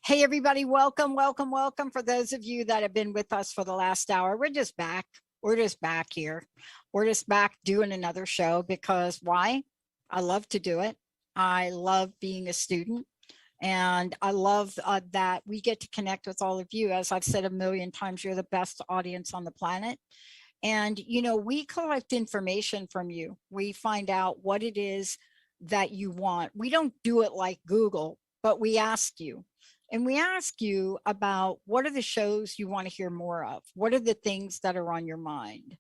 Hey, everybody, welcome, welcome, welcome. For those of you that have been with us for the last hour, we're just back. We're just back here. We're just back doing another show because why? I love to do it. I love being a student. And I love that we get to connect with all of you. As I've said a million times, you're the best audience on the planet. And, we collect information from you. We find out what it is that you want. We don't do it like Google, but we ask you. And we ask you about what are the shows you want to hear more of? What are the things that are on your mind?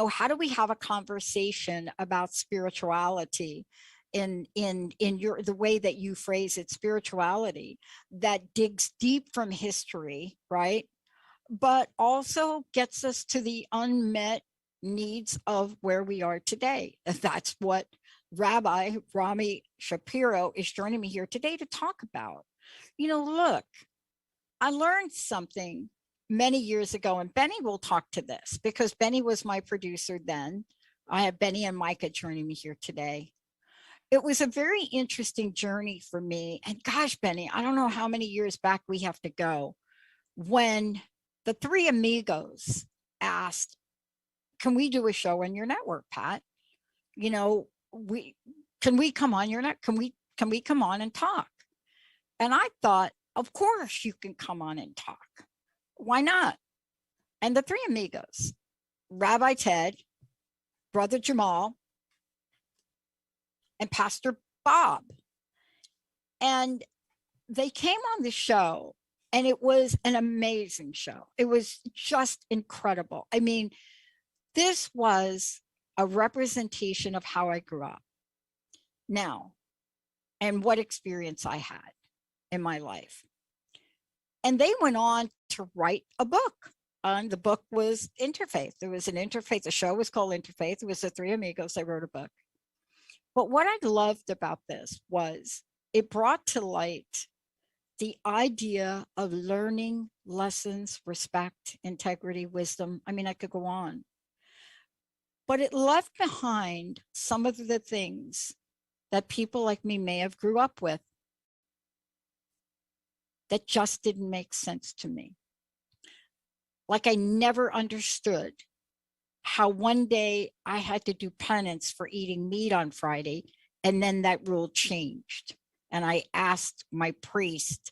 How do we have a conversation about spirituality in the way that you phrase it, spirituality that digs deep from history, right? But also gets us to the unmet needs of where we are today. That's what Rabbi Rami Shapiro is joining me here today to talk about. Look, I learned something many years ago, and Benny will talk to this because Benny was my producer then. I have Benny and Micah joining me here today. It was a very interesting journey for me. And gosh, Benny, I don't know how many years back we have to go when the three amigos asked, can we do a show on your network, Pat? Can we come on your net? Can we come on and talk? And I thought, of course you can come on and talk. Why not? And the three amigos, Rabbi Ted, Brother Jamal, and Pastor Bob. And they came on the show, and it was an amazing show. It was just incredible. I mean, this was a representation of how I grew up now and what experience I had in my life. And they went on to write a book. And the book was Interfaith. There was an interfaith. The show was called Interfaith. It was the three amigos. They wrote a book. But what I loved about this was it brought to light the idea of learning lessons, respect, integrity, wisdom. I mean, I could go on. But it left behind some of the things that people like me may have grew up with that just didn't make sense to me. Like I never understood how one day I had to do penance for eating meat on Friday, and then that rule changed. And I asked my priest,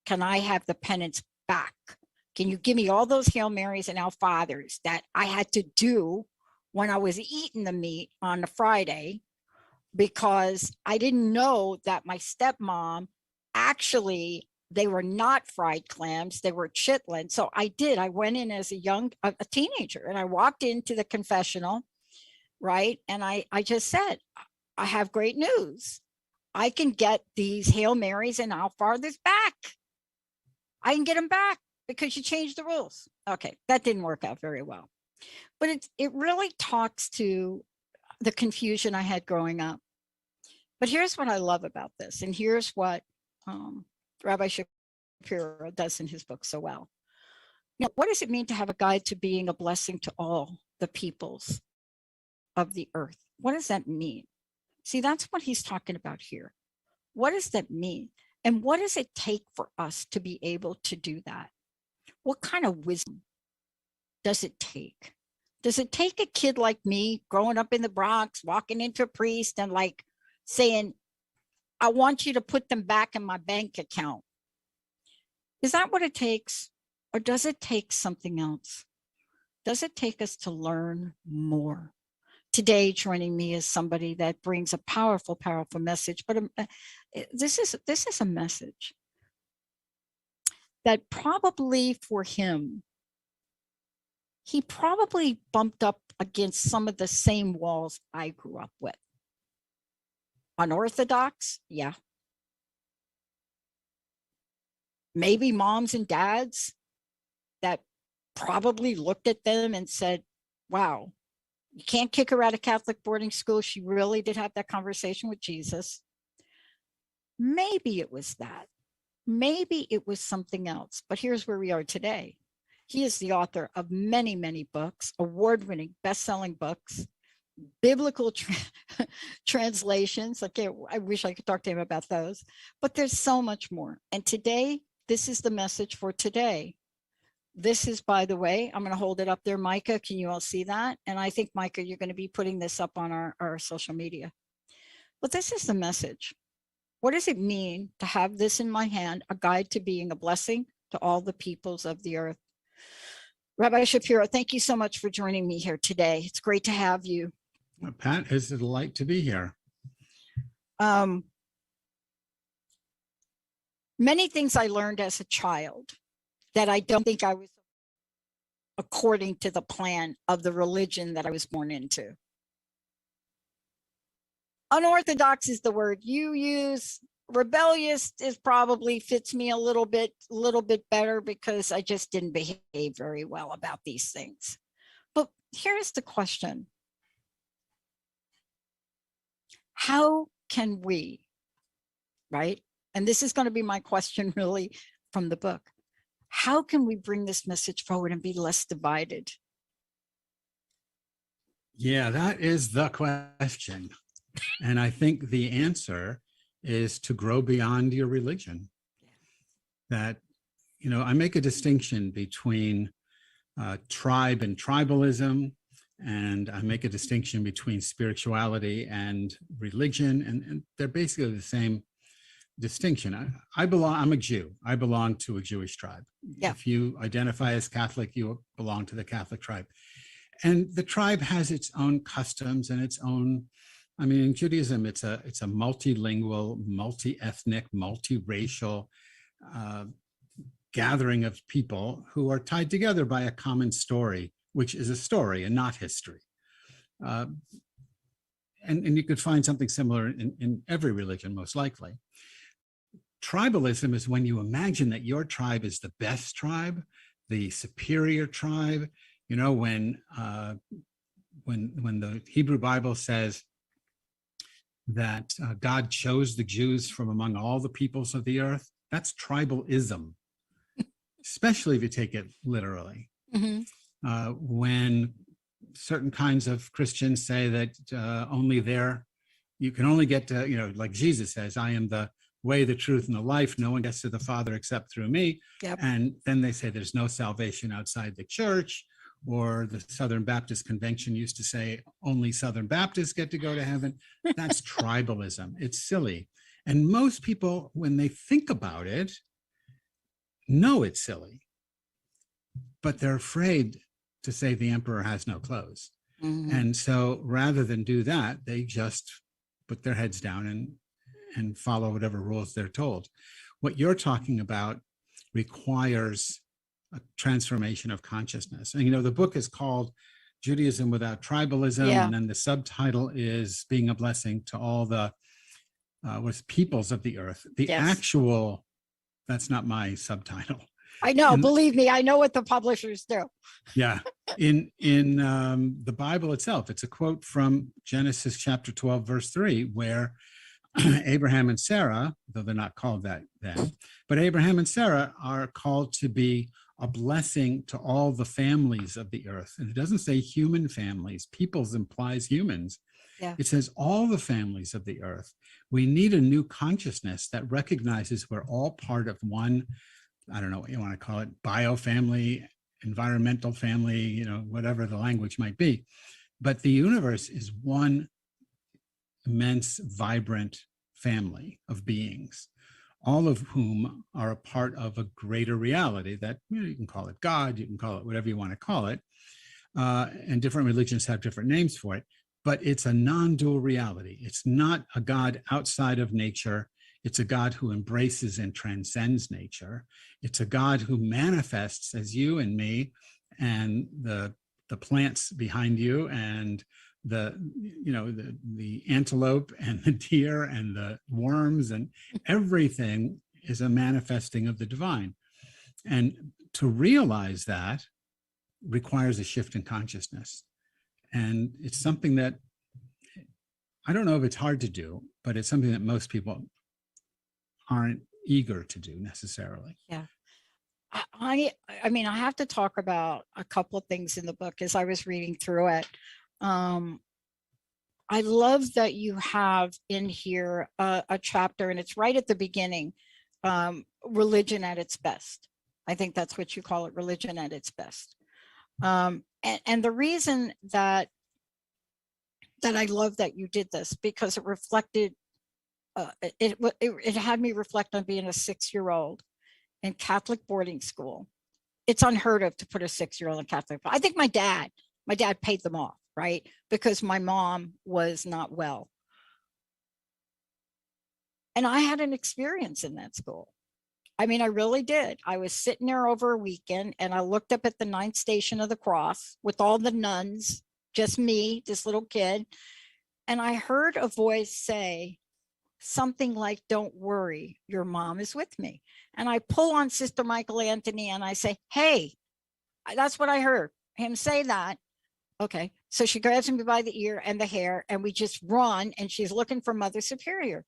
can I have the penance back? Can you give me all those Hail Marys and Our Fathers that I had to do when I was eating the meat on the Friday? Because I didn't know that my stepmom actually, they were not fried clams, they were chitlins. So I went in as a teenager, and I walked into the confessional, right? And I just said, I have great news. I can get these Hail Marys and Our Fathers back. I can get them back because you changed the rules. Okay, that didn't work out very well. But it really talks to the confusion I had growing up. But here's what I love about this. And here's what Rabbi Shapiro does in his book so well. What does it mean to have a guide to being a blessing to all the peoples of the earth? What does that mean? See, that's what he's talking about here. What does that mean? And what does it take for us to be able to do that? What kind of wisdom does it take? Does it take a kid like me growing up in the Bronx, walking into a priest and like saying, I want you to put them back in my bank account? Is that what it takes? Or does it take something else? Does it take us to learn more? Today, joining me is somebody that brings a powerful, powerful message. But this is a message that probably for him, he probably bumped up against some of the same walls I grew up with. Unorthodox, yeah. Maybe moms and dads that probably looked at them and said, wow, you can't kick her out of Catholic boarding school. She really did have that conversation with Jesus. Maybe it was that. Maybe it was something else. But here's where we are today. He is the author of many, many books, award-winning, best-selling books, biblical translations. I wish I could talk to him about those, but there's so much more. And today this is the message for today. This is, by the way, I'm going to hold it up there, Micah. Can you all see that? And I think, Micah, you're going to be putting this up on our social media. But this is the message. What does it mean to have this in my hand, a guide to being a blessing to all the peoples of the earth? Rabbi Shapiro, thank you so much for joining me here today. It's great to have you. Well, Pat, it's a delight to be here. Many things I learned as a child that I don't think I was according to the plan of the religion that I was born into. Unorthodox is the word you use. Rebellious is probably fits me a little bit better because I just didn't behave very well about these things. But here's the question. How can we, right? And this is going to be my question really from the book. How can we bring this message forward and be less divided? Yeah, that is the question. And I think the answer is to grow beyond your religion. That, you know, I make a distinction between tribe and tribalism, and I make a distinction between spirituality and religion, and they're basically the same distinction. I'm a Jew. I belong to a Jewish tribe. Yeah. If you identify as Catholic, you belong to the Catholic tribe. And the tribe has its own customs and its own, I mean, in Judaism, it's a multilingual, multi-ethnic, multiracial gathering of people who are tied together by a common story, which is a story and not history. And you could find something similar in every religion, most likely. Tribalism is when you imagine that your tribe is the best tribe, the superior tribe. You know, when the Hebrew Bible says that God chose the Jews from among all the peoples of the earth, that's tribalism, especially if you take it literally. Mm-hmm. When certain kinds of Christians say that you can only get to, you know, like Jesus says, I am the way, the truth, and the life. No one gets to the Father except through me. Yep. And then they say there's no salvation outside the church, or the Southern Baptist Convention used to say only Southern Baptists get to go to heaven. That's tribalism. It's silly. And most people, when they think about it, know it's silly, but they're afraid to say the emperor has no clothes. Mm-hmm. And so rather than do that, they just put their heads down and follow whatever rules they're told. What you're talking about requires a transformation of consciousness. And, you know, the book is called Judaism Without Tribalism. Yeah. And then the subtitle is Being a Blessing to All the Peoples of the Earth. The actual, that's not my subtitle. I know, believe me, I know what the publishers do. Yeah. In the Bible itself, it's a quote from Genesis chapter 12, verse 3, where Abraham and Sarah, though they're not called that then, but Abraham and Sarah are called to be a blessing to all the families of the earth. And it doesn't say human families. Peoples implies humans. Yeah. It says all the families of the earth. We need a new consciousness that recognizes we're all part of one, I don't know what you want to call it, biofamily, environmental family, you know, whatever the language might be. But the universe is one immense, vibrant family of beings, all of whom are a part of a greater reality that, you know, you can call it God, you can call it whatever you want to call it. And different religions have different names for it, but it's a non-dual reality. It's not a God outside of nature. It's a God who embraces and transcends nature. It's a God who manifests as you and me and the plants behind you and the antelope and the deer and the worms, and everything is a manifesting of the divine. And to realize that requires a shift in consciousness. And it's something that, I don't know if it's hard to do, but it's something that most people aren't eager to do necessarily. Yeah. I mean, I have to talk about a couple of things in the book as I was reading through it. I love that you have in here a chapter, and it's right at the beginning, religion at its best. I think that's what you call it, religion at its best. And the reason that I love that you did this, because it reflected, it had me reflect on being a 6-year-old in Catholic boarding school. It's unheard of to put a 6-year-old in Catholic. I think my dad paid them off, right? Because my mom was not well. And I had an experience in that school. I mean, I really did. I was sitting there over a weekend and I looked up at the 9th station of the cross with all the nuns, just me, this little kid. And I heard a voice say something like, "Don't worry, your mom is with me." And I pull on Sister Michael Anthony and I say, "Hey," that's what I heard him say that. Okay. So she grabs me by the ear and the hair and we just run, and she's looking for Mother Superior.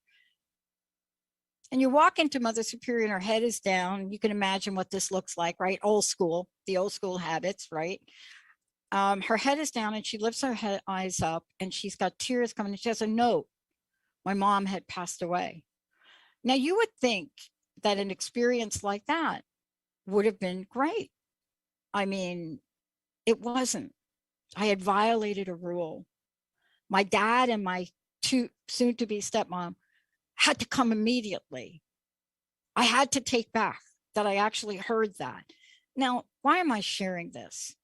And you walk into Mother Superior and her head is down. You can imagine what this looks like, right? Old school, the old school habits, right? Her head is down and she lifts her eyes up and she's got tears coming. And she has a note. My mom had passed away. Now you would think that an experience like that would have been great. I mean, it wasn't. I had violated a rule. My dad and my soon-to-be stepmom had to come immediately. I had to take back that I actually heard that. Now, why am I sharing this?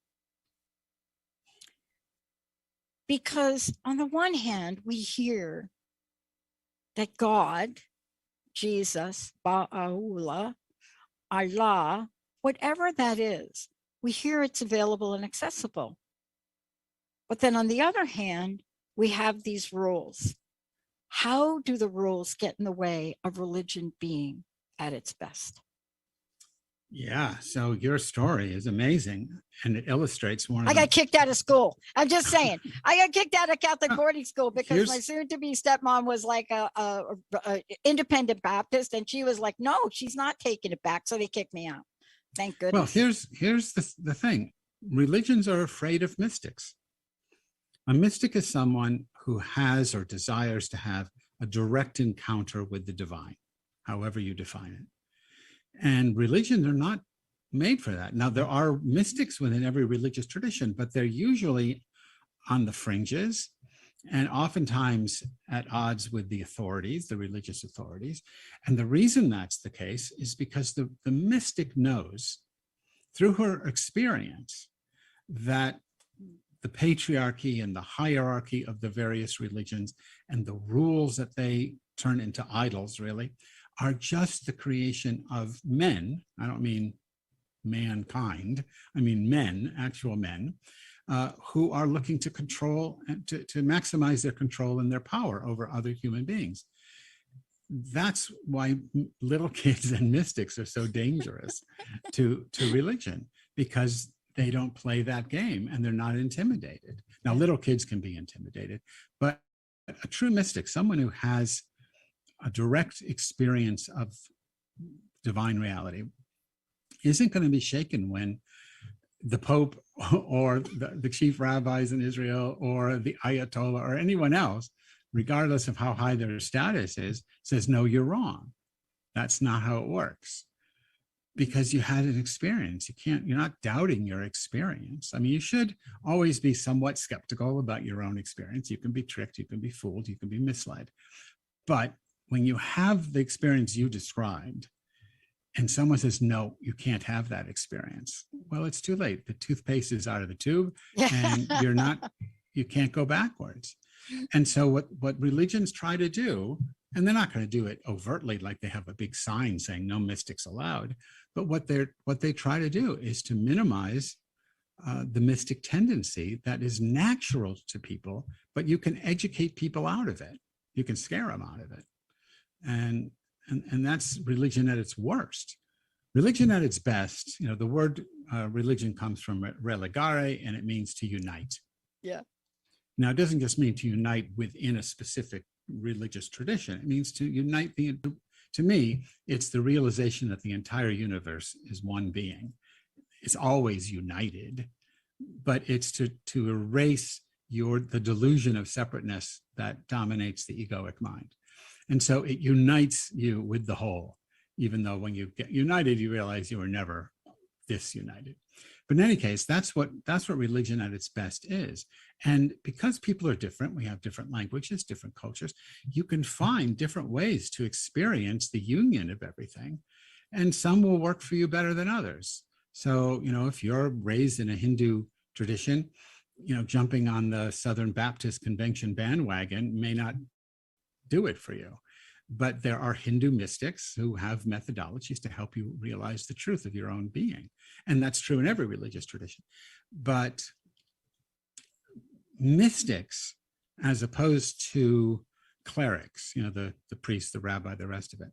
Because on the one hand, we hear that God, Jesus, Ba'aullah, Allah, whatever that is, we hear it's available and accessible. But then on the other hand, we have these rules. How do the rules get in the way of religion being at its best? Yeah, so your story is amazing, and it illustrates one of I got kicked out of school. I'm just saying, I got kicked out of Catholic boarding school because my soon-to-be stepmom was like a independent Baptist, and she was like, "No, she's not taking it back," so they kicked me out. Thank goodness. Well, here's the thing: religions are afraid of mystics. A mystic is someone who has or desires to have a direct encounter with the divine, however you define it. And religions are not made for that. Now, there are mystics within every religious tradition, but they're usually on the fringes and oftentimes at odds with the authorities, the religious authorities. And the reason that's the case is because the mystic knows through her experience that the patriarchy and the hierarchy of the various religions and the rules that they turn into idols, really, are just the creation of men. I don't mean mankind. I mean men, actual men, who are looking to control and to maximize their control and their power over other human beings. That's why little kids and mystics are so dangerous to religion, because they don't play that game and they're not intimidated. Now, little kids can be intimidated, but a true mystic, someone who has a direct experience of divine reality, isn't going to be shaken when the Pope or the chief rabbis in Israel or the Ayatollah or anyone else, regardless of how high their status is, says, "No, you're wrong. That's not how it works." Because you had an experience. You're not doubting your experience. I mean, you should always be somewhat skeptical about your own experience. You can be tricked, you can be fooled, you can be misled. But when you have the experience you described and someone says, "No, you can't have that experience," well, it's too late. The toothpaste is out of the tube and you can't go backwards. And so what religions try to do, and they're not going to do it overtly like they have a big sign saying no mystics allowed, but what they try to do is to minimize the mystic tendency that is natural to people, but you can educate people out of it. You can scare them out of it. And that's religion at its worst. Religion at its best, the word religion comes from religare, and it means to unite. Yeah. Now, it doesn't just mean to unite within a specific religious tradition. It means to unite to me, it's the realization that the entire universe is one being. It's always united, but it's to erase the delusion of separateness that dominates the egoic mind. And so it unites you with the whole. even though when you get united, you realize you were never disunited. But in any case, that's what religion at its best is. And because people are different, we have different languages, different cultures, you can find different ways to experience the union of everything. And some will work for you better than others. So, if you're raised in a Hindu tradition, jumping on the Southern Baptist Convention bandwagon may not do it for you. But there are Hindu mystics who have methodologies to help you realize the truth of your own being. And that's true in every religious tradition. But mystics, as opposed to clerics, the priest, the rabbi, the rest of it,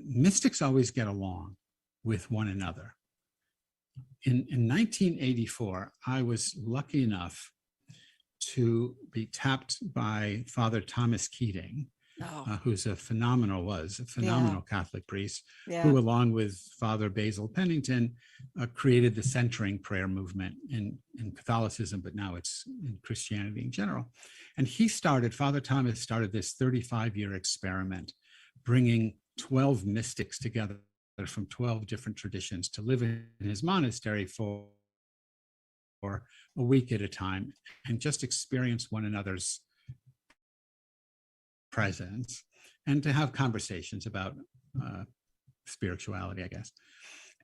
mystics always get along with one another. In 1984, I was lucky enough to be tapped by Father Thomas Keating, who's a phenomenal Catholic priest, who, along with Father Basil Pennington, created the centering prayer movement in Catholicism, but now it's in Christianity in general. And Father Thomas started this 35-year experiment, bringing 12 mystics together from 12 different traditions to live in his monastery for a week at a time and just experience one another's presence and to have conversations about spirituality, I guess.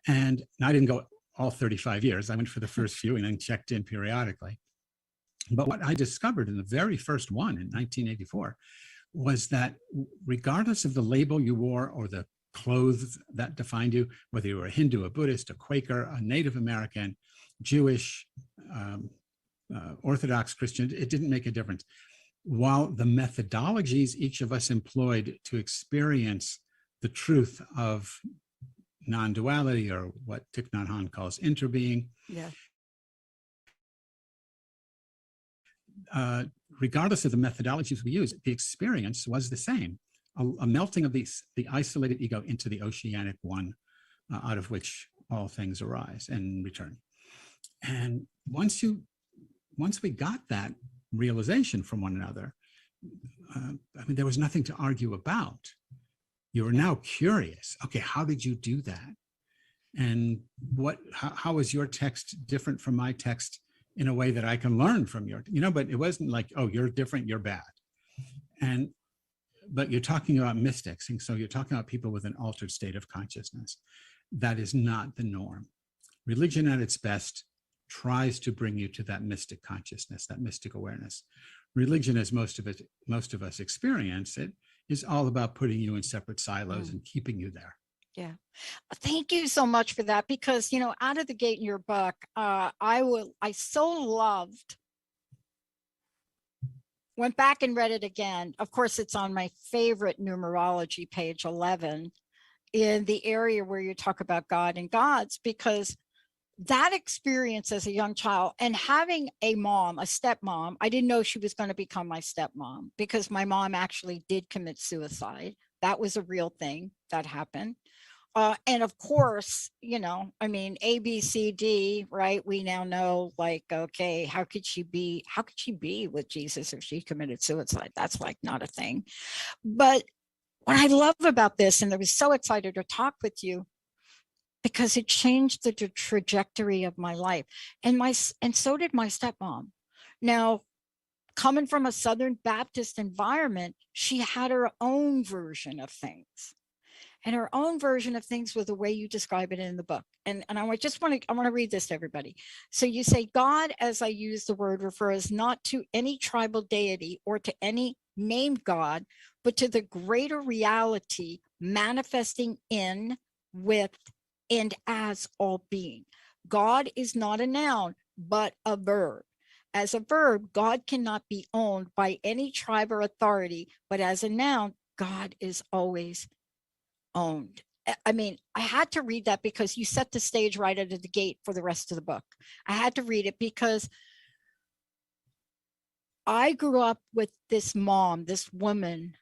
And I didn't go all 35 years. I went for the first few and then checked in periodically. But what I discovered in the very first one in 1984 was that regardless of the label you wore or the clothes that defined you, whether you were a Hindu, a Buddhist, a Quaker, a Native American, Jewish, Orthodox Christian, it didn't make a difference. While the methodologies each of us employed to experience the truth of non-duality, or what Thich Nhat Hanh calls interbeing, regardless of the methodologies we use, the experience was the same. A melting of the isolated ego into the oceanic one, out of which all things arise and return. And once we got that realization from one another, there was nothing to argue about. You are now curious. Okay, how did you do that? And how is your text different from my text in a way that I can learn from your, but it wasn't like, oh, you're different, you're bad. But you're talking about mystics. And so you're talking about people with an altered state of consciousness. That is not the norm. Religion at its best tries to bring you to that mystic consciousness, that mystic awareness. Religion, as most of us experience it, is all about putting you in separate silos and keeping you there. Yeah. Thank you so much for that, because, out of the gate in your book, I so loved, went back and read it again. Of course, it's on my favorite numerology, page 11, in the area where you talk about God and gods, because that experience as a young child and having a mom, a stepmom, I didn't know she was going to become my stepmom, because my mom actually did commit suicide. That was a real thing that happened. And of course, A, B, C, D, right? We now know, like, okay, how could she be with Jesus if she committed suicide? That's like not a thing. But what I love about this, and I was so excited to talk with you, because it changed the trajectory of my life. And so did my stepmom. Now, coming from a Southern Baptist environment, she had her own version of things. And her own version of things was the way you describe it in the book. And I want to read this to everybody. So you say, God, as I use the word, refers not to any tribal deity or to any named God, but to the greater reality manifesting in, with, and as all being. God is not a noun, but a verb. As a verb, God cannot be owned by any tribe or authority, but as a noun, God is always owned. I had to read that because you set the stage right out of the gate for the rest of the book. I had to read it because I grew up with this mom, this woman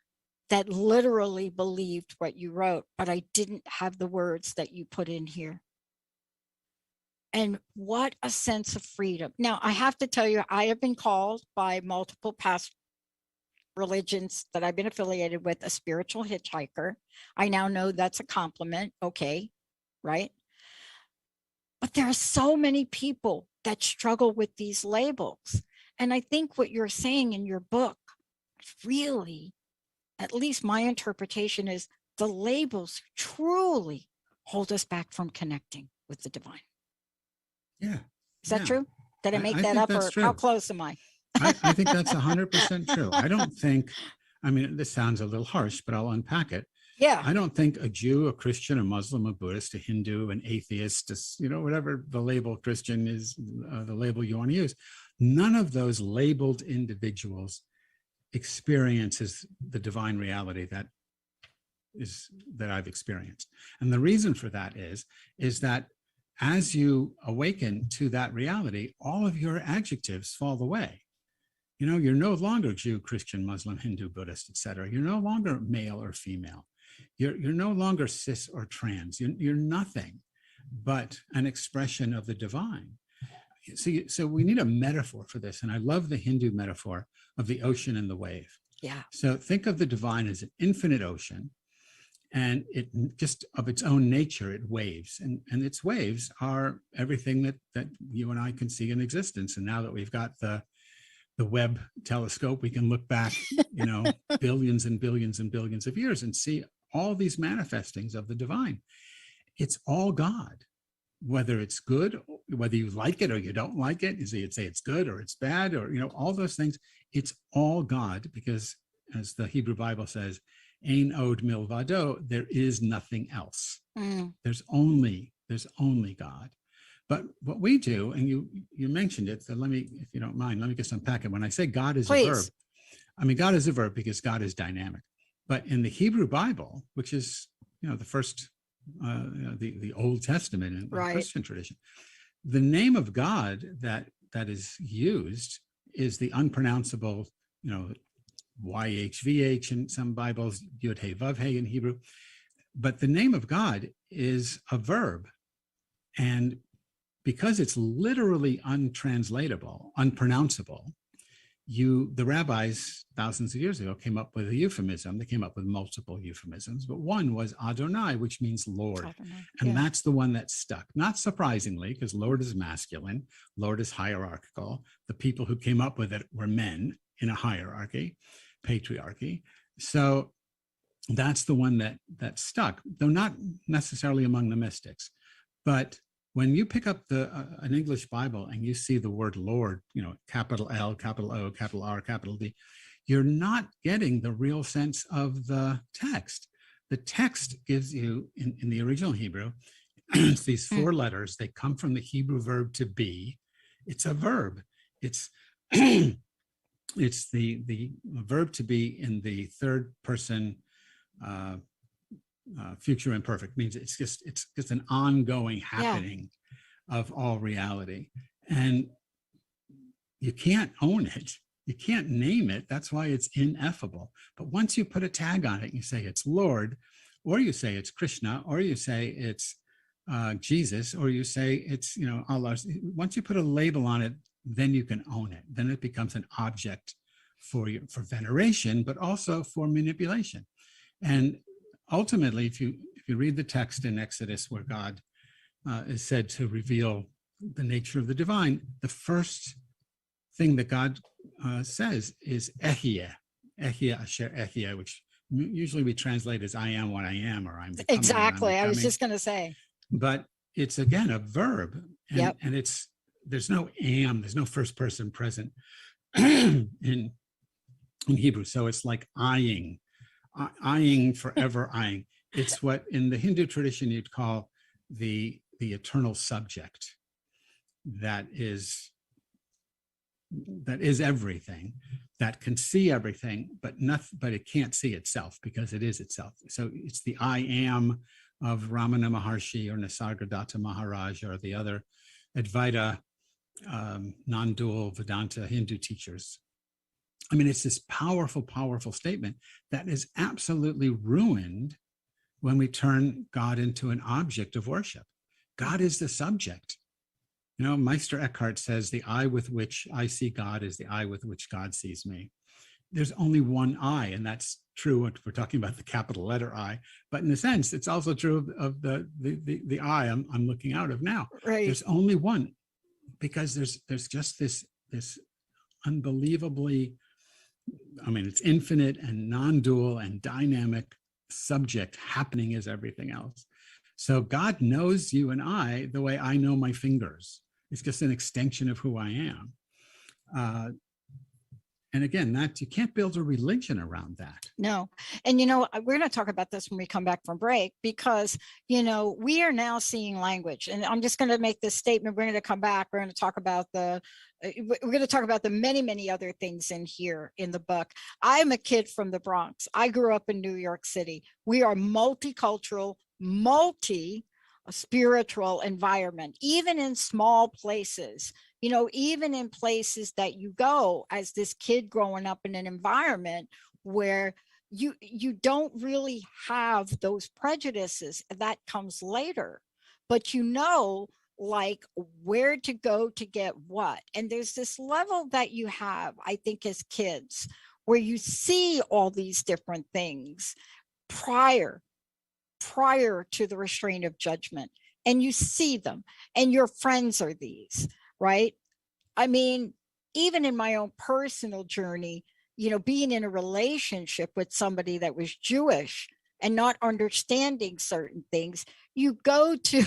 that literally believed what you wrote, but I didn't have the words that you put in here. And what a sense of freedom. Now, I have to tell you, I have been called by multiple past religions that I've been affiliated with, a spiritual hitchhiker. I now know that's a compliment. Okay, right? But there are so many people that struggle with these labels. And I think what you're saying in your book, really, at least my interpretation is the labels truly hold us back from connecting with the divine. Yeah. Is that true? Did I make I that think up, that's or true. how close am I? I think that's 100% true. I don't think, I mean, this sounds a little harsh, but I'll unpack it. Yeah. I don't think a Jew, a Christian, a Muslim, a Buddhist, a Hindu, an atheist, whatever the label Christian is, the label you want to use, none of those labeled individuals experiences the divine reality that I've experienced. And the reason for that is that as you awaken to that reality, all of your adjectives fall away. You're no longer Jew, Christian, Muslim, Hindu, Buddhist, etc. You're no longer male or female. You're no longer cis or trans. You're nothing but an expression of the divine. So we need a metaphor for this. And I love the Hindu metaphor of the ocean and the wave. Yeah. So think of the divine as an infinite ocean, and it just of its own nature, it waves. And its waves are everything that you and I can see in existence. And now that we've got the Webb telescope, we can look back, billions and billions and billions of years and see all these manifestings of the divine. It's all God, whether it's good, whether you like it or you don't like it, you'd say it's good or it's bad, or, all those things. It's all God, because as the Hebrew Bible says, Ein od milvado, there is nothing else. There's only God. But what we do, and you mentioned it, so let me, if you don't mind, let me just unpack it. When I say God is a verb, I mean, God is a verb because God is dynamic. But in the Hebrew Bible, which is, the first, the Old Testament in the Christian tradition, the name of God that is used is the unpronounceable, YHVH in some Bibles, Yud He Vav He in Hebrew. But the name of God is a verb. And because it's literally untranslatable, unpronounceable, the rabbis thousands of years ago came up with a euphemism. They came up with multiple euphemisms, but one was Adonai, which means Lord. And that's the one that stuck. Not surprisingly, because Lord is masculine, Lord is hierarchical. The people who came up with it were men in a hierarchy, patriarchy. So that's the one that stuck, though not necessarily among the mystics. But when you pick up an English Bible and you see the word Lord, capital L, capital O, capital R, capital D, you're not getting the real sense of the text. The text gives you, in the original Hebrew, it's these four letters. They come from the Hebrew verb to be. It's a verb. It's it's the verb to be in the third person future imperfect. Means it's just an ongoing happening of all reality, and you can't own it, you can't name it. That's why it's ineffable. But once you put a tag on it, you say it's Lord, or you say it's Krishna, or you say it's Jesus, or you say it's Allah. Once you put a label on it, then you can own it. Then it becomes an object for veneration, but also for manipulation. And ultimately, if you read the text in Exodus where God is said to reveal the nature of the divine, the first thing that God says is Ehyeh asher Ehyeh, which usually we translate as I am what I am, or I'm becoming. Exactly. I was just going to say. But it's again a verb, and there's no am, there's no first person present in Hebrew. So it's like eyeing, forever eyeing. It's what in the Hindu tradition you'd call the eternal subject that is everything, that can see everything, but it can't see itself because it is itself. So it's the I am of Ramana Maharshi or Nisargadatta Maharaj or the other Advaita non-dual Vedanta Hindu teachers. I mean, it's this powerful, powerful statement that is absolutely ruined when we turn God into an object of worship. God is the subject. Meister Eckhart says the eye with which I see God is the eye with which God sees me. there's only one I, and that's true if we're talking about the capital letter I. But in a sense, it's also true of the I I'm looking out of now. Right. There's only one, because there's just this unbelievably, I mean, it's infinite and non-dual and dynamic subject happening as everything else. So God knows you and I the way I know my fingers. It's just an extension of who I am. And again, that you can't build a religion around that. No. And, you know, we're going to talk about this when we come back from break, because, you know, we are now seeing language. And I'm just going to make this statement. We're going to come back. We're going to talk about the many, many other things in here in the book. I'm a kid from the Bronx. I grew up in New York City. We are multicultural, multi-spiritual environment, even in small places. You know, even in places that you go as this kid growing up in an environment where you don't really have those prejudices. That comes later, but you know, like where to go to get what. And there's this level that you have, I think, as kids, where you see all these different things prior to the restraint of judgment, and you see them, and your friends are these. Right? I mean, even in my own personal journey, you know, being in a relationship with somebody that was Jewish and not understanding certain things, you go to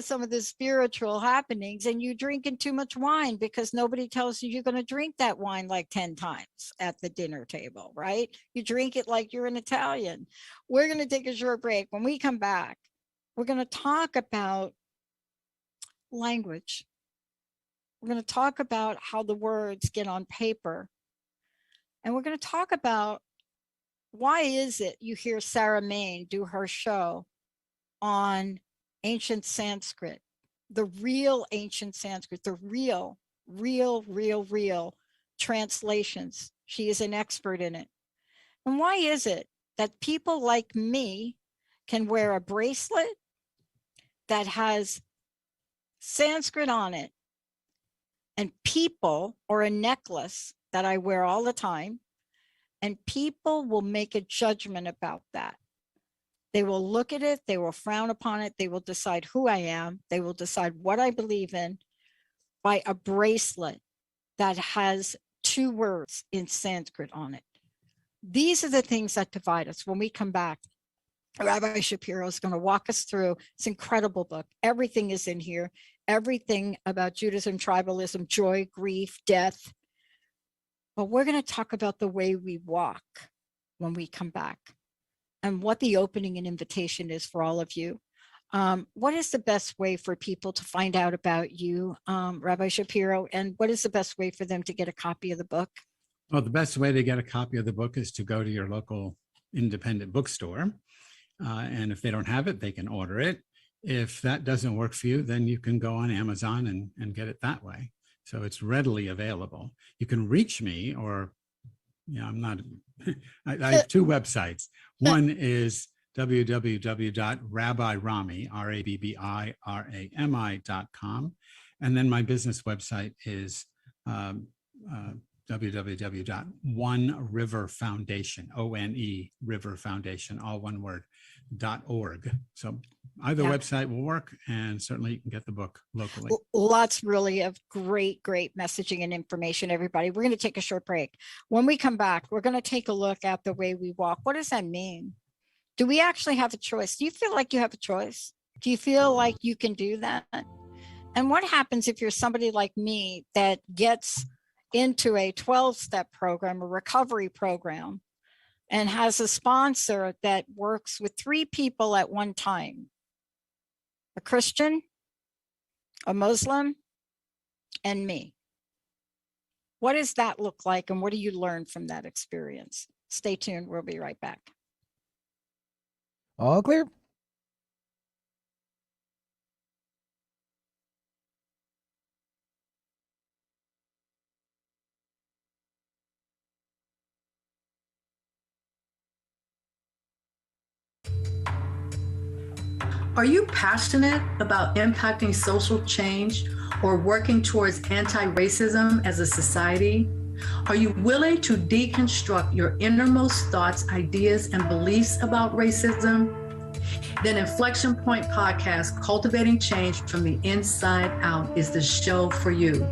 some of the spiritual happenings and you drinking too much wine because nobody tells you you're going to drink that wine like 10 times at the dinner table, right? You drink it like you're an Italian. We're going to take a short break. When we come back, we're going to talk about language. We're going to talk about how the words get on paper. And we're going to talk about why is it you hear Sarah Main do her show on ancient Sanskrit, the real ancient Sanskrit, the real translations. She is an expert in it. And why is it that people like me can wear a bracelet that has Sanskrit on it, and people, or a necklace that I wear all the time, and people will make a judgment about that? They will look at it, they will frown upon it, they will decide who I am, they will decide what I believe in by a bracelet that has 2 words in Sanskrit on it. These are the things that divide us. When we come back, Rabbi Shapiro is going to walk us through this incredible book. Everything is in here. Everything about Judaism, tribalism, joy, grief, death. But we're going to talk about the way we walk when we come back, and what the opening and invitation is for all of you. What is the best way for people to find out about you, Rabbi Shapiro, and what is the best way for them to get a copy of the book? Well, the best way to get a copy of the book is to go to your local independent bookstore. And if they don't have it, they can order it. If that doesn't work for you, then you can go on Amazon and get it that way. So it's readily available. You can reach me, or, you know, I have 2 websites. One is www.rabbirami, RABBIRAMI.com. And then my business website is www.oneriverfoundation, O-N-E, River Foundation, all one word, .org. So either website will work, and certainly you can get the book locally. Lots really of great messaging and information, everybody. We're going to take a short break. When we come back, we're going to take a look at the way we walk. What does that mean? Do we actually have a choice? Do you feel like you have a choice? Do you feel like you can do that? And what happens if you're somebody like me that gets into a 12-step program, a recovery program, and has a sponsor that works with 3 people at one time: a Christian, a Muslim, and me? What does that look like, and what do you learn from that experience? Stay tuned. We'll be right back. All clear. Are you passionate about impacting social change or working towards anti-racism as a society? Are you willing to deconstruct your innermost thoughts, ideas, and beliefs about racism? Then Inflection Point Podcast, Cultivating Change from the Inside Out, is the show for you.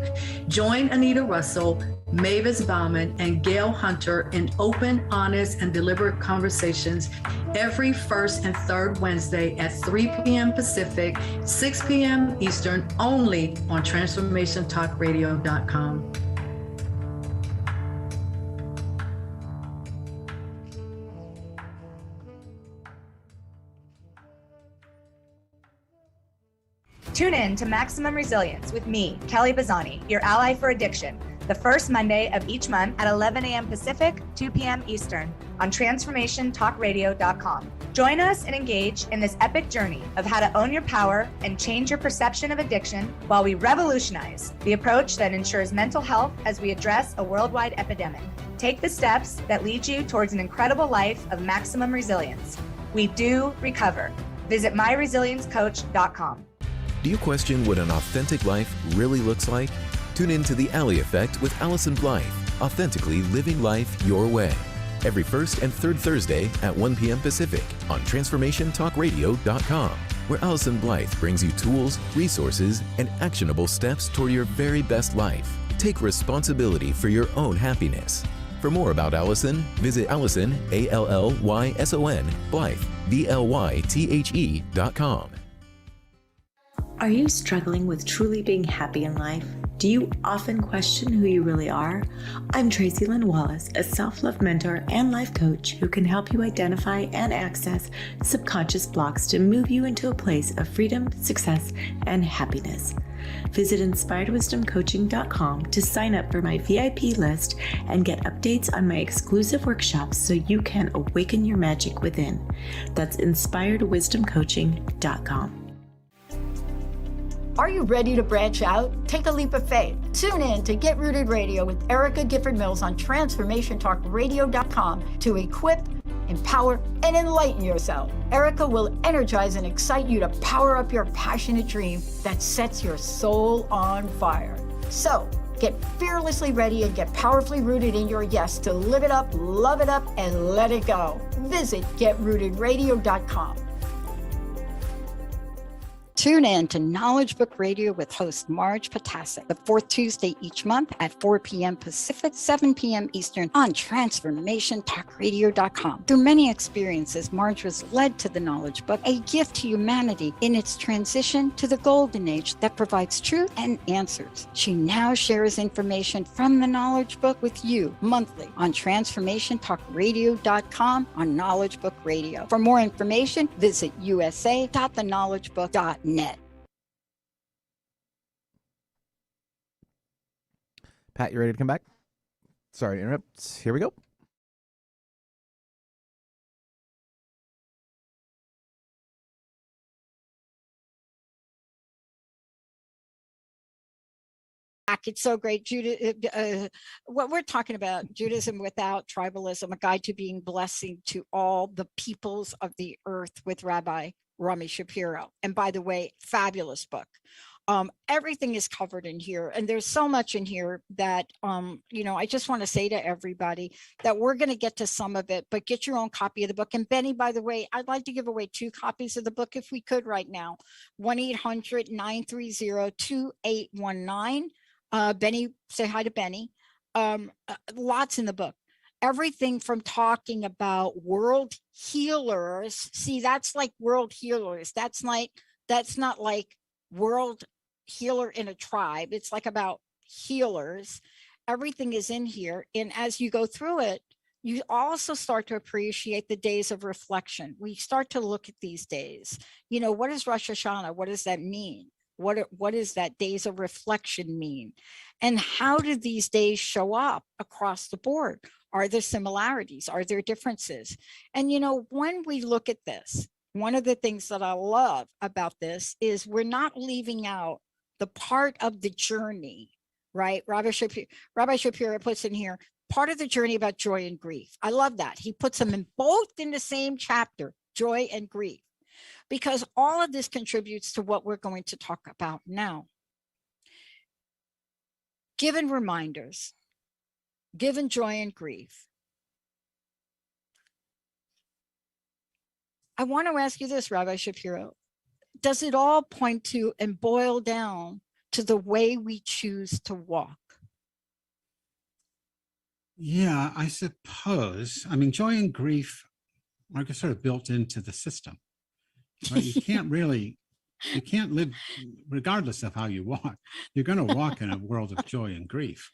Join Anita Russell, Mavis Bauman, and Gail Hunter in open, honest, and deliberate conversations every first and third Wednesday at 3 p.m. Pacific, 6 p.m. Eastern, only on TransformationTalkRadio.com. Tune in to Maximum Resilience with me, Kelly Bazzani, your ally for addiction, the first Monday of each month at 11 a.m. Pacific, 2 p.m. Eastern on TransformationTalkRadio.com. Join us and engage in this epic journey of how to own your power and change your perception of addiction while we revolutionize the approach that ensures mental health as we address a worldwide epidemic. Take the steps that lead you towards an incredible life of maximum resilience. We do recover. Visit myresiliencecoach.com. Do you question what an authentic life really looks like? Tune in to The Alley Effect with Allison Blythe, authentically living life your way. Every first and third Thursday at 1 p.m. Pacific on TransformationTalkRadio.com, where Allison Blythe brings you tools, resources, and actionable steps toward your very best life. Take responsibility for your own happiness. For more about Allison, visit Allison, Alllyson, Blythe, BLYTHE.com. Are you struggling with truly being happy in life? Do you often question who you really are? I'm Tracy Lynn Wallace, a self-love mentor and life coach who can help you identify and access subconscious blocks to move you into a place of freedom, success, and happiness. Visit inspiredwisdomcoaching.com to sign up for my VIP list and get updates on my exclusive workshops so you can awaken your magic within. That's inspiredwisdomcoaching.com. Are you ready to branch out? Take a leap of faith. Tune in to Get Rooted Radio with Erica Gifford Mills on TransformationTalkRadio.com to equip, empower, and enlighten yourself. Erica will energize and excite you to power up your passionate dream that sets your soul on fire. So, get fearlessly ready and get powerfully rooted in your yes to live it up, love it up, and let it go. Visit GetRootedRadio.com. Tune in to Knowledge Book Radio with host Marge Potasic, the fourth Tuesday each month at 4 p.m. Pacific, 7 p.m. Eastern on TransformationTalkRadio.com. Through many experiences, Marge was led to the Knowledge Book, a gift to humanity in its transition to the golden age that provides truth and answers. She now shares information from the Knowledge Book with you monthly on TransformationTalkRadio.com on Knowledge Book Radio. For more information, visit usa.theknowledgebook.net. Pat, you ready to come back? Sorry to interrupt. Here we go. It's so great. What we're talking about, Judaism without tribalism, a guide to being blessing to all the peoples of the earth with Rabbi Rami Shapiro. And by the way, fabulous book. Everything is covered in here. And there's so much in here that, I just want to say to everybody that we're going to get to some of it, but get your own copy of the book. And Benny, by the way, I'd like to give away 2 copies of the book if we could right now. 1-800-930-2819. Benny, say hi to Benny. Lots in the book. Everything from talking about world healers. See, that's like world healers. That's not like world healer in a tribe. It's like about healers. Everything is in here. And as you go through it, you also start to appreciate the days of reflection. We start to look at these days. What is Rosh Hashanah? What does that mean? What is that days of reflection mean? And how do these days show up across the board? Are there similarities? Are there differences? And, when we look at this, one of the things that I love about this is we're not leaving out the part of the journey, right? Rabbi Shapiro puts in here, part of the journey about joy and grief. I love that. He puts them in both in the same chapter, joy and grief, because all of this contributes to what we're going to talk about now. Given reminders, given joy and grief. I want to ask you this, Rabbi Shapiro. Does it all point to and boil down to the way we choose to walk? Yeah, I suppose. I mean, joy and grief are sort of built into the system, right? You can't live regardless of how you walk. You're going to walk in a world of joy and grief,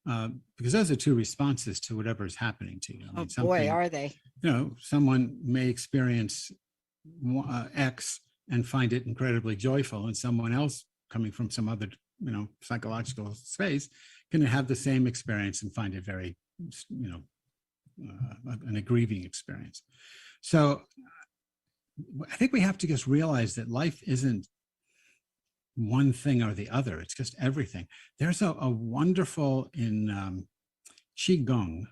because those are two responses to whatever is happening to you. I mean, Oh boy, are they? Someone may experience X and find it incredibly joyful, and someone else coming from some other, psychological space can have the same experience and find it very, a grieving experience. So I think we have to just realize that life isn't one thing or the other. It's just everything. There's a wonderful in Qigong,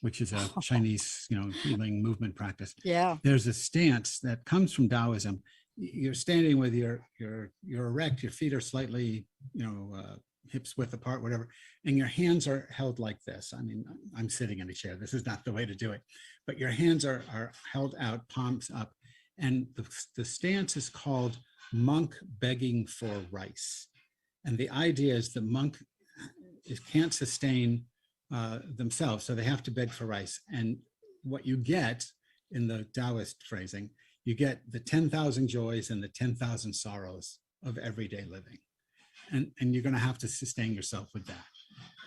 which is a Chinese, healing movement practice. Yeah. There's a stance that comes from Taoism. You're standing with you're erect, your feet are slightly, hips width apart, whatever, and your hands are held like this. I mean, I'm sitting in a chair. This is not the way to do it, but your hands are held out, palms up, and the stance is called monk begging for rice. And the idea is the monk can't sustain themselves, so they have to beg for rice. And what you get in the Taoist phrasing, you get the 10,000 joys and the 10,000 sorrows of everyday living. And you're going to have to sustain yourself with that.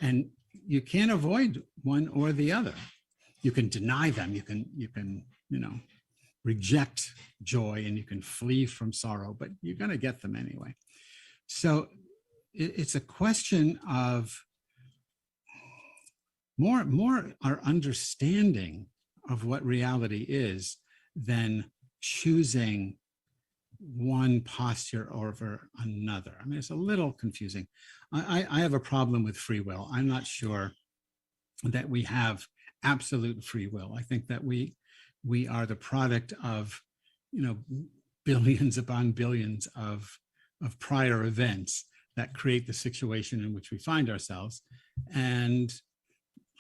And you can't avoid one or the other. You can deny them. You can reject joy, and you can flee from sorrow, but you're going to get them anyway. So it's a question of more our understanding of what reality is than choosing one posture over another. I mean, it's a little confusing. I have a problem with free will. I'm not sure that we have absolute free will. I think that we are the product of, billions upon billions of prior events that create the situation in which we find ourselves. And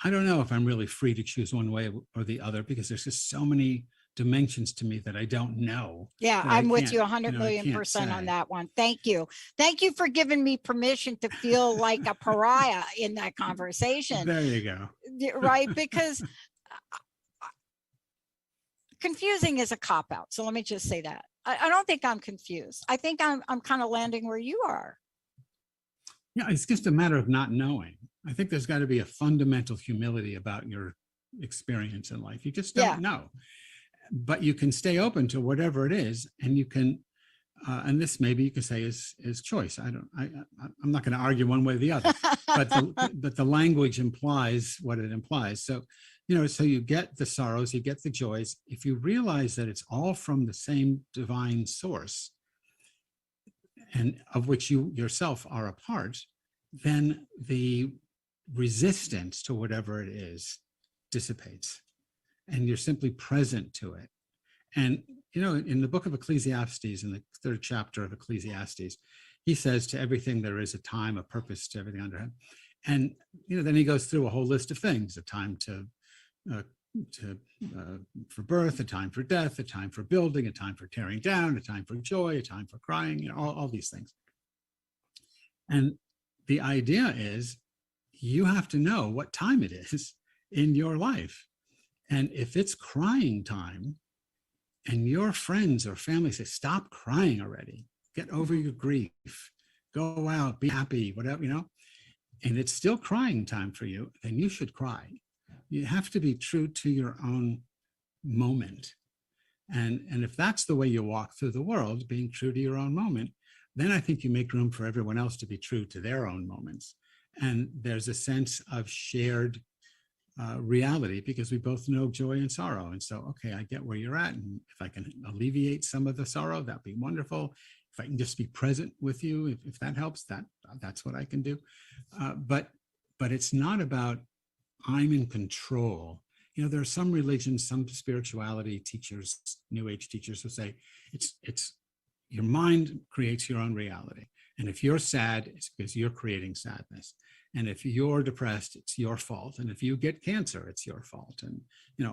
I don't know if I'm really free to choose one way or the other, because there's just so many dimensions to me that I don't know. Yeah, I'm with you 100 million% on that one. Thank you. Thank you for giving me permission to feel like a pariah in that conversation. There you go. Right? Because confusing is a cop-out. So let me just say that. I don't think I'm confused. I think I'm kind of landing where you are. Yeah, it's just a matter of not knowing. I think there's got to be a fundamental humility about your experience in life. You just don't know. But you can stay open to whatever it is, and you can, and this maybe you could say is choice. I'm not going to argue one way or the other, but the language implies what it implies. So, so you get the sorrows, you get the joys. If you realize that it's all from the same divine source, and of which you yourself are a part, then the resistance to whatever it is dissipates, and you're simply present to it. And, in the book of Ecclesiastes, in the 3rd chapter of Ecclesiastes, he says to everything there is a time, a purpose to everything under him. And, then he goes through a whole list of things: a time for birth, a time for death, a time for building, a time for tearing down, a time for joy, a time for crying, all these things. And the idea is you have to know what time it is in your life. And if it's crying time and your friends or family say, stop crying already, get over your grief, go out, be happy, whatever, and it's still crying time for you, then you should cry. You have to be true to your own moment. And if that's the way you walk through the world, being true to your own moment, then I think you make room for everyone else to be true to their own moments. And there's a sense of shared reality, because we both know joy and sorrow. And so, okay, I get where you're at. And if I can alleviate some of the sorrow, that'd be wonderful. If I can just be present with you, if that helps, that's what I can do. But it's not about I'm in control. There are some religions, some spirituality teachers, New Age teachers who say it's your mind creates your own reality. And if you're sad, it's because you're creating sadness. And if you're depressed, it's your fault. And if you get cancer, it's your fault. And,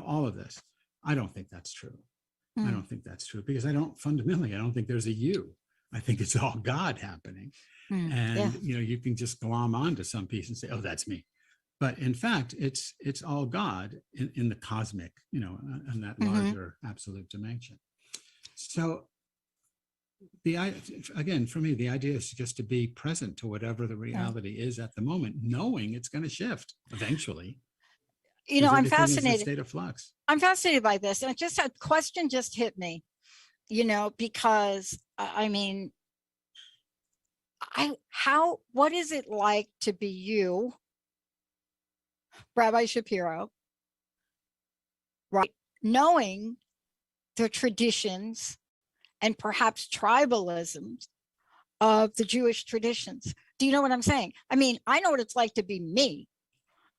all of this. I don't think that's true. I don't think that's true because I don't think there's a you. I think it's all God happening. And, you can just glom onto some piece and say, oh, that's me. But in fact, it's all God in the cosmic, in that larger absolute dimension. So again, for me, the idea is just to be present to whatever the reality is at the moment, knowing it's going to shift eventually. I'm fascinated. In a state of flux. I'm fascinated by this. And a question just hit me, because what is it like to be you, Rabbi Shapiro, right? Knowing the traditions and perhaps tribalism of the Jewish traditions. Do you know what I'm saying? I know what it's like to be me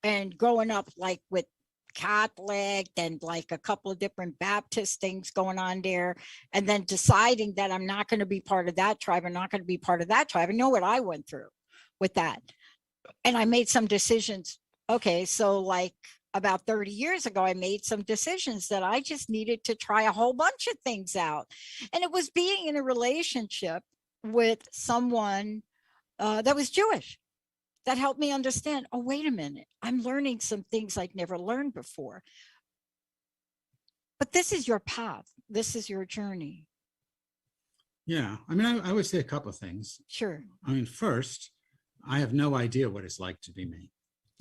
and growing up like with Catholic and like a couple of different Baptist things going on there, and then deciding that I'm not going to be part of that tribe. I'm not going to be part of that tribe. I know what I went through with that. And I made some decisions. Okay, so like about 30 years ago, I made some decisions that I just needed to try a whole bunch of things out. And it was being in a relationship with someone that was Jewish that helped me understand, oh, wait a minute, I'm learning some things I'd never learned before. But this is your path. This is your journey. Yeah, I would say a couple of things. Sure. First, I have no idea what it's like to be me.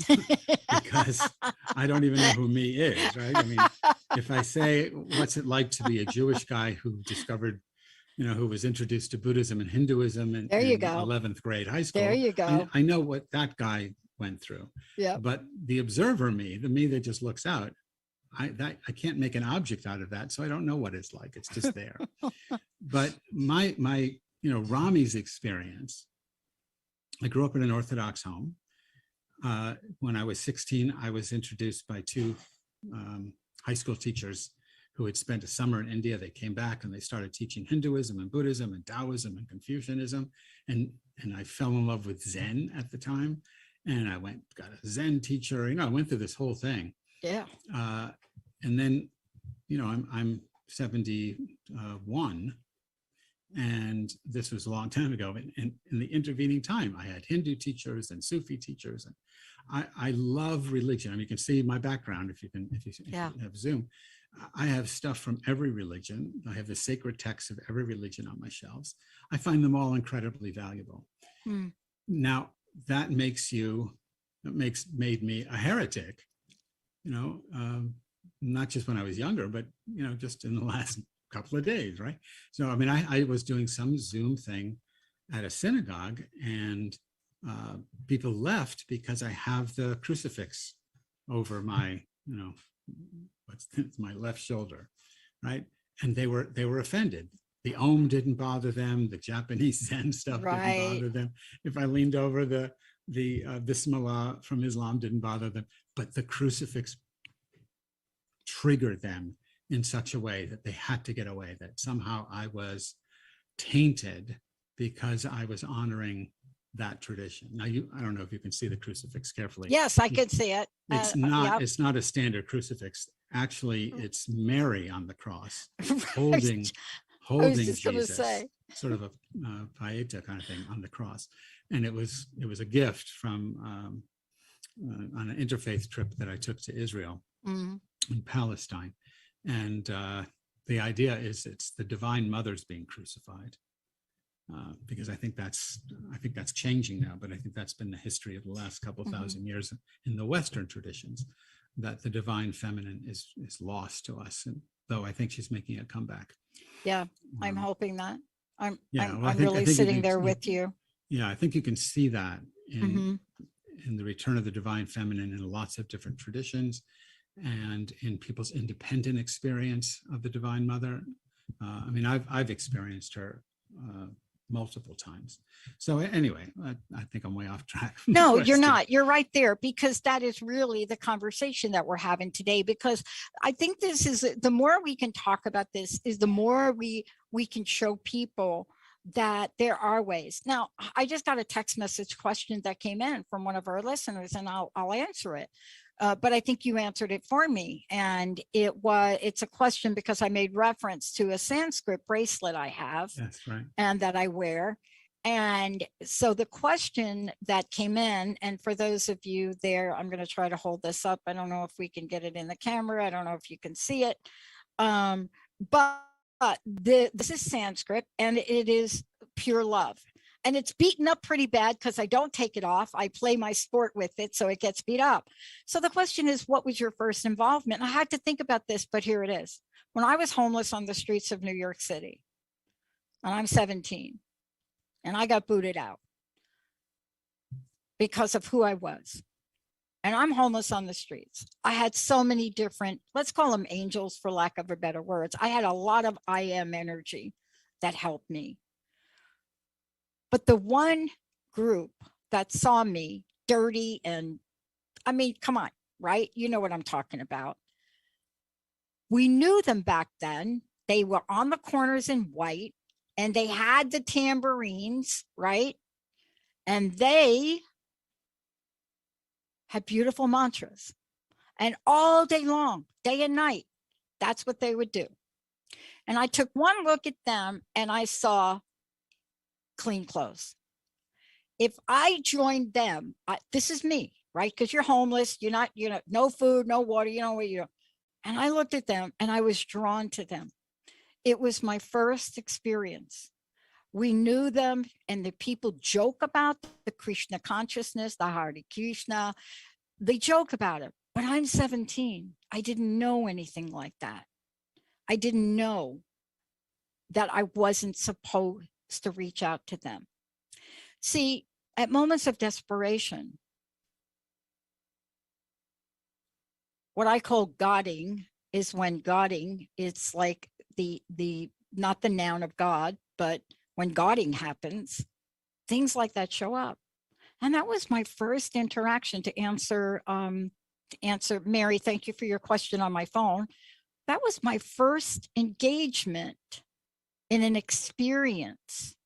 Because I don't even know who me is, right? If I say, what's it like to be a Jewish guy who discovered, who was introduced to Buddhism and Hinduism in 11th grade high school. There you go. I know what that guy went through. Yeah. But the observer me, the me that just looks out, I can't make an object out of that. So I don't know what it's like. It's just there. But my Rami's experience, I grew up in an Orthodox home. When I was 16, I was introduced by two high school teachers who had spent a summer in India. They came back and they started teaching Hinduism and Buddhism and Taoism and Confucianism. And I fell in love with Zen at the time. And I got a Zen teacher. I went through this whole thing. Yeah. And then, I'm 71. And this was a long time ago. And in the intervening time, I had Hindu teachers and Sufi teachers. And I love religion. You can see my background if you have Zoom. I have stuff from every religion. I have the sacred texts of every religion on my shelves. I find them all incredibly valuable. Now, that made me a heretic, not just when I was younger, but, just in the last couple of days, right? So, I was doing some Zoom thing at a synagogue, and people left because I have the crucifix over my, my left shoulder, right? And they were offended. The Om didn't bother them. The Japanese Zen stuff didn't bother them. If I leaned over, the Bismillah from Islam didn't bother them. But the crucifix triggered them in such a way that they had to get away, that somehow I was tainted because I was honoring that tradition. Now, I don't know if you can see the crucifix carefully. Yes, I can see it. It's not a standard crucifix. Actually, it's Mary on the cross holding Jesus, sort of a paeta kind of thing on the cross. And it was a gift from on an interfaith trip that I took to Israel in Palestine. And the idea is it's the Divine Mother's being crucified, because I think that's changing now. But I think that's been the history of the last couple of thousand years in the Western traditions, that the divine feminine is lost to us. And though I think she's making a comeback. Yeah, I'm hoping that. I'm really sitting there with you. Yeah, I think you can see that in the return of the divine feminine in lots of different traditions, and in people's independent experience of the Divine Mother. I've experienced her multiple times. So anyway, I think I'm way off track. No, you're not. You're right there, because that is really the conversation that we're having today. Because I think this is, the more we can talk about this, is the more we can show people that there are ways. Now, I just got a text message question that came in from one of our listeners, and I'll answer it. But I think you answered it for me. And it's a question because I made reference to a Sanskrit bracelet I have. That's right. And that I wear. And so the question that came in, and for those of you there, I'm going to try to hold this up. I don't know if we can get it in the camera. I don't know if you can see it. But this is Sanskrit, and it is pure love. And it's beaten up pretty bad because I don't take it off. I play my sport with it, so it gets beat up. So the question is, what was your first involvement? And I had to think about this, but here it is. When I was homeless on the streets of New York City, and I'm 17, and I got booted out because of who I was. And I'm homeless on the streets. I had so many different, let's call them angels for lack of a better words. I had a lot of I am energy that helped me. But the one group that saw me dirty and, I mean, come on, right? You know what I'm talking about. We knew them back then. They were on the corners in white, and they had the tambourines, right? And they had beautiful mantras. And all day long, day and night, that's what they would do. And I took one look at them and I saw clean clothes. If I joined them, this is me, right? Because you're homeless, you're not, no food, no water, you know what you do. And I looked at them and I was drawn to them. It was my first experience. We knew them, and the people joke about the Krishna consciousness, the Hare Krishna. They joke about it, but I'm 17. I didn't know anything like that. I didn't know that I wasn't supposed to reach out to them. See, at moments of desperation, what I call godding is when godding, it's like the not the noun of God, but when godding happens, things like that show up. And that was my first interaction to answer, Mary, thank you for your question on my phone. That was my first engagement in an experience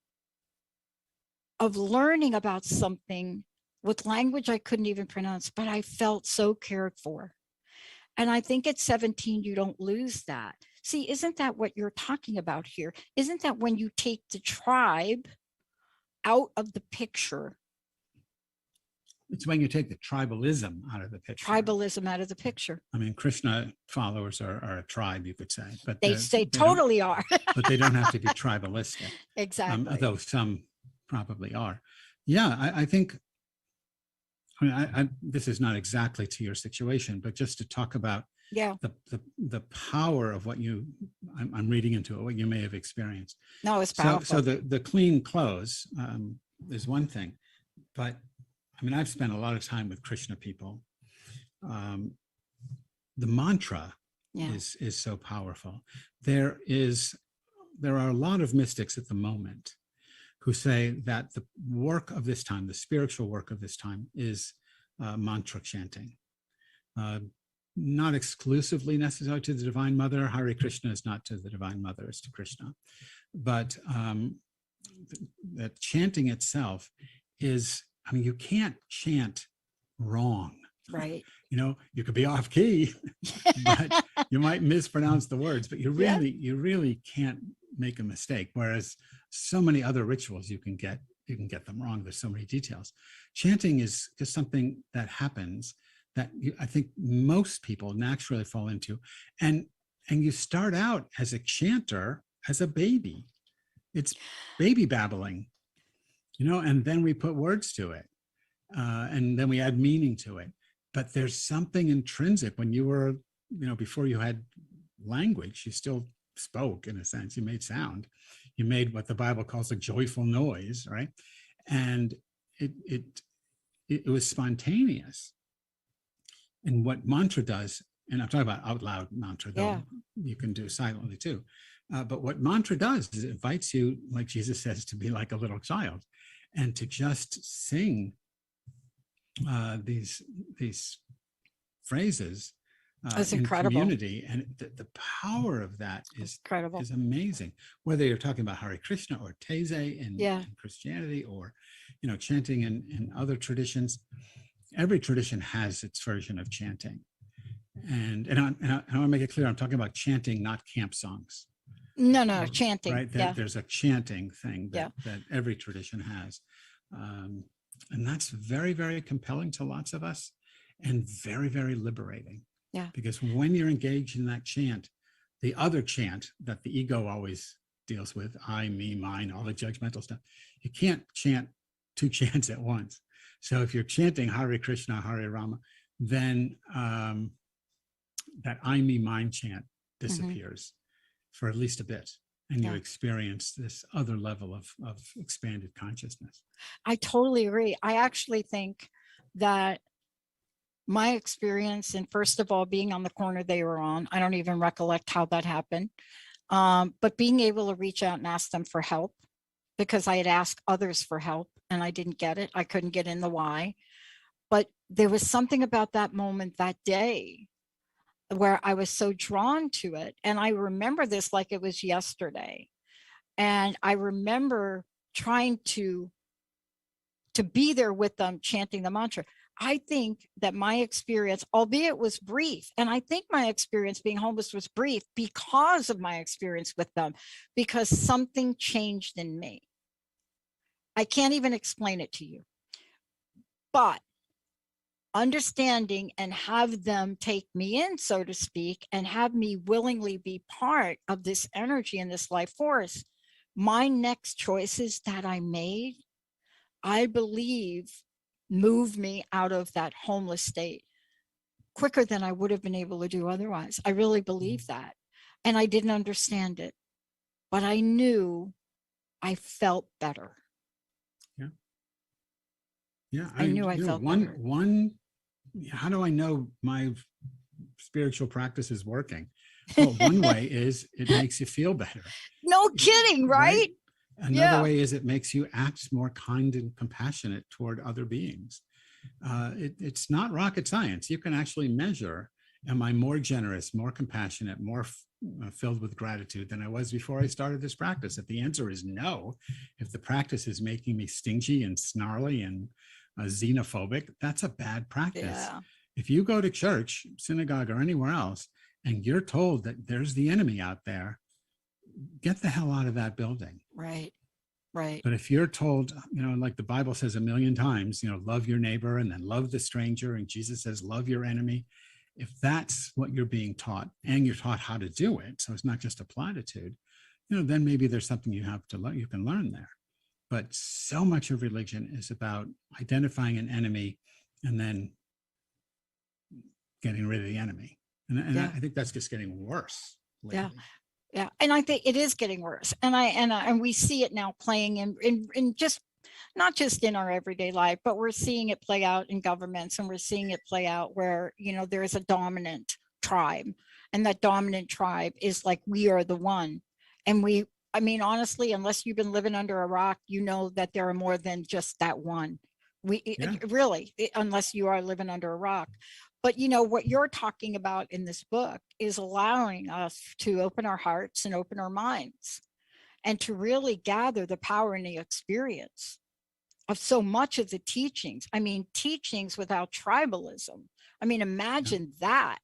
of learning about something with language I couldn't even pronounce, but I felt so cared for. And I think at 17, you don't lose that. See, isn't that what you're talking about here? Isn't that when you take the tribe out of the picture? It's when you take the tribalism out of the picture. Tribalism out of the picture. I mean, Krishna followers are a tribe, you could say. But they totally are. But they don't have to be tribalistic. Exactly. Although some probably are. Yeah, I think, I mean, this is not exactly to your situation, but just to talk about the power of what I'm reading into it, what you may have experienced. No, it's powerful. So the clean clothes is one thing, but I mean, I've spent a lot of time with Krishna people. The mantra is so powerful. There are a lot of mystics at the moment who say that the work of this time, the spiritual work of this time, is mantra chanting. Not exclusively necessary to the Divine Mother. Hare Krishna is not to the Divine Mother, it's to Krishna. But the chanting itself is, I mean, you can't chant wrong. Right. You know, you could be off key, but you might mispronounce the words, but you really can't make a mistake. Whereas so many other rituals, you can get them wrong. There's so many details. Chanting is just something that happens that I think most people naturally fall into. And you start out as a chanter, as a baby. It's baby babbling, you know, and then we put words to it. And then we add meaning to it. But there's something intrinsic. When you were, you know, before you had language, you still spoke in a sense. You made sound. You made what the Bible calls a joyful noise, right? And it was spontaneous. And what mantra does, and I'm talking about out loud mantra, though you can do silently too. But what mantra does is it invites you, like Jesus says, to be like a little child and to just sing these phrases That's in incredible. community. And the power of that is Incredible. amazing. Whether you're talking about Hare Krishna or Teze in Christianity, or, chanting in other traditions, every tradition has its version of chanting. And I want to make it clear, I'm talking about chanting, not camp songs. No, chanting. Right. There's a chanting thing that every tradition has. And that's very, very compelling to lots of us, and very, very liberating. Yeah. Because when you're engaged in that chant, the other chant that the ego always deals with, I, me, mine, all the judgmental stuff, you can't chant two chants at once. So if you're chanting Hare Krishna, Hare Rama, then that I, me, mine chant disappears for at least a bit. And you experience this other level of expanded consciousness. I totally agree. I actually think that my experience, and first of all, being on the corner they were on, I don't even recollect how that happened, but being able to reach out and ask them for help, because I had asked others for help and I didn't get it. I couldn't get in the why. But there was something about that moment that day where I was so drawn to it. And I remember this like it was yesterday. And I remember trying to be there with them, chanting the mantra. I think that my experience, albeit was brief, and I think my experience being homeless was brief because of my experience with them, because something changed in me. I can't even explain it to you, but understanding and have them take me in, so to speak, and have me willingly be part of this energy and this life force, my next choices that I made, I believe, moved me out of that homeless state quicker than I would have been able to do otherwise. I really believe that. And I didn't understand it, but I knew I felt better. Yeah. I knew I felt better. How do I know my spiritual practice is working? Well, one way is it makes you feel better. No kidding, right? Another way is it makes you act more kind and compassionate toward other beings. It's not rocket science. You can actually measure, am I more generous, more compassionate, more filled with gratitude than I was before I started this practice? If the answer is no, if the practice is making me stingy and snarly and xenophobic, that's a bad practice. Yeah. If you go to church, synagogue, or anywhere else, and you're told that there's the enemy out there, get the hell out of that building. Right. But if you're told, like the Bible says a million times, love your neighbor and then love the stranger, and Jesus says, love your enemy. If that's what you're being taught, and you're taught how to do it, so it's not just a platitude, then maybe there's something you have to learn, you can learn there. But so much of religion is about identifying an enemy and then getting rid of the enemy. And I think that's just getting worse lately. Yeah. And I think it is getting worse. And we see it now playing in just, not just in our everyday life, but we're seeing it play out in governments, and we're seeing it play out where, there is a dominant tribe, and that dominant tribe is like, we are the one. And honestly, unless you've been living under a rock, that there are more than just that one. Really, unless you are living under a rock. But what you're talking about in this book is allowing us to open our hearts and open our minds, and to really gather the power and the experience of so much of the teachings. Teachings without tribalism. Imagine that.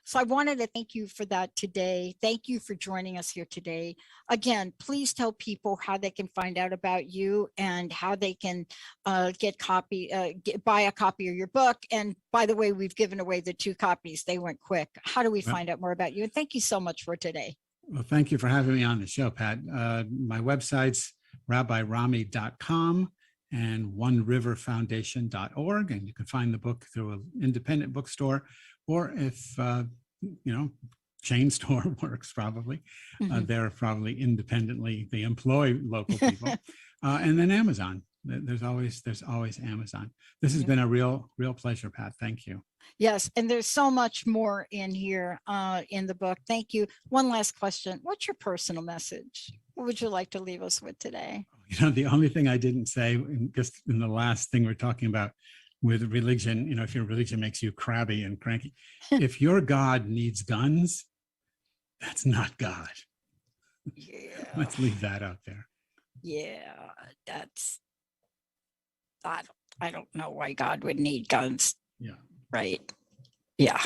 So I wanted to thank you for that today. Thank you for joining us here today. Again, please tell people how they can find out about you and how they can buy a copy of your book. And by the way, we've given away the 2 copies. They went quick. How do we find out more about you? And thank you so much for today. Well, thank you for having me on the show, Pat. My website's rabbirami.com and oneriverfoundation.org. And you can find the book through an independent bookstore, or if, chain store works probably. They're probably independently, they employ local people. And then Amazon. There's always Amazon. This has been a real pleasure, Pat. Thank you. Yes. And there's so much more in here in the book. Thank you. One last question. What's your personal message? What would you like to leave us with today? The only thing I didn't say, just in the last thing we're talking about, with religion, if your religion makes you crabby and cranky, if your God needs guns, that's not God. Yeah. Let's leave that out there. Yeah, I don't know why God would need guns. Yeah. Right. Yeah.